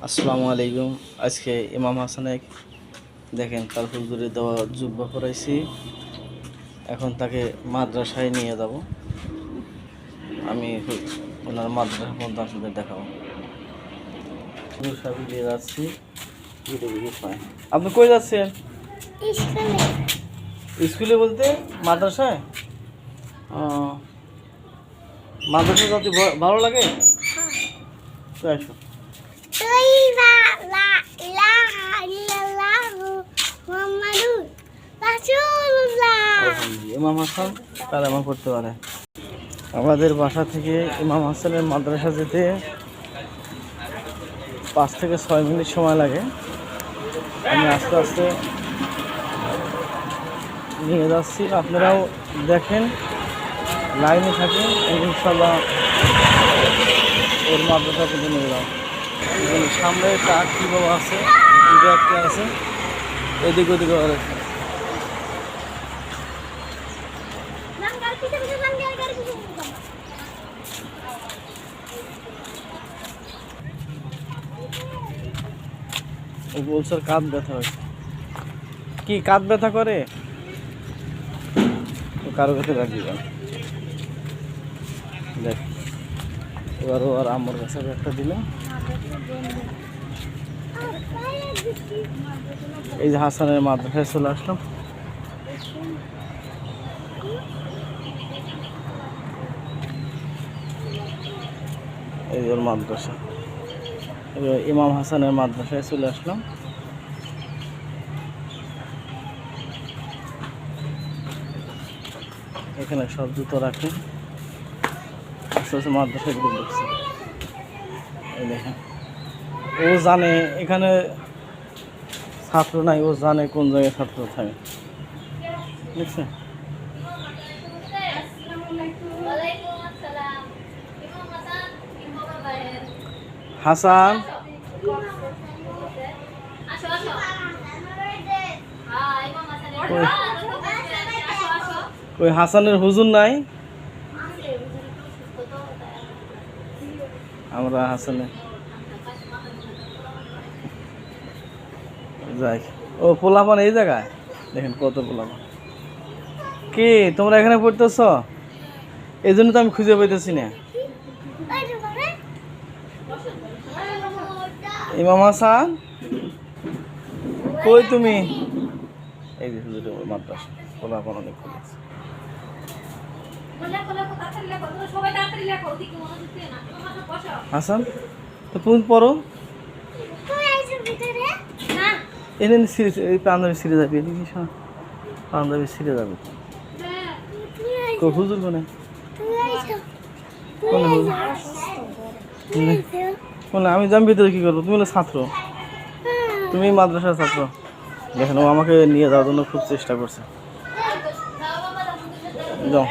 আসসালামু আলাইকুম। আজকে ইমাম হাসানে দেখেন তার হুজুরে দেওয়া জুব্বা পরাইছি। এখন তাকে মাদ্রাসায় নিয়ে যাব। আমি ওনার মাদ্রাসা পর্যন্ত আপনাদের দেখাবো। দিয়ে যাচ্ছি। আপনি কই যাচ্ছেন? স্কুলে বলতে মাদ্রাসায়? মাদ্রাসা যাতে ভালো লাগে? আসো। ইমাম হাসান কালেমা পড়তে পারে। আমাদের বাসা থেকে ইমাম হাসানের মাদ্রাসা যেতে 5 থেকে 6 মিনিট সময় লাগে। আমি আস্তে আস্তে নিয়ে যাচ্ছি, আপনারাও দেখেন, লাইনে থাকেন, ইনশাল্লাহ ওর মাদ্রাসা কিন্তু নিয়ে যাও। সামনে ট্রাক কীভাবে আছে, একটা আছে, এদিক ওদিকে আছে। ও বলছে কাঁধ ব্যথা হয়েছে। কি কাঁধ ব্যথা করে? কারো কাছে রাখবি না। দেখ এবার আর আমার কাছে একটা দিল। এই যে হাসানের মাদ্রাসায় চলে আসলাম। এই ওর মাদ্রাসা, ইমাম হাসানের মাদ্রাসায় চলে আসলাম। এখানে সব জুতো রাখে। মাদ্রাসায় গ্রুপ ঢুকছে। এই দেখেন, ও জানে এখানে ছাত্র নাই, ও জানে কোন জায়গায় ছাত্র থাকে। বুঝছে? হাসান, ওই হাসানের হুজুর নাই? আমরা হাসানে যাই। ও পোলাপান এই জায়গায় দেখেন কত পোলাপান। কি তোমরা এখানে পড়তেছ? এই জন্য তো আমি খুঁজে পাইতেছি না। ইমাম হাসান কই তুমি? এই যে হুজুরের মাদ্রাসা, পোলাপান অনেক খুঁজেছে। হাসান তো তুমি পড়ো, এনে সিরিজ, এই পাঞ্জাবি সিরে যাবে, এদিকে পাঞ্জাবি সিরে যাবে। হুজুর কোনে কোনে? আমি যাম ভিতরে, কি করবো? তুমি হলো ছাত্র, তুমি মাদ্রাসার ছাত্র। দেখেন ও আমাকে নিয়ে যাওয়ার জন্য খুব চেষ্টা করছে। যাও।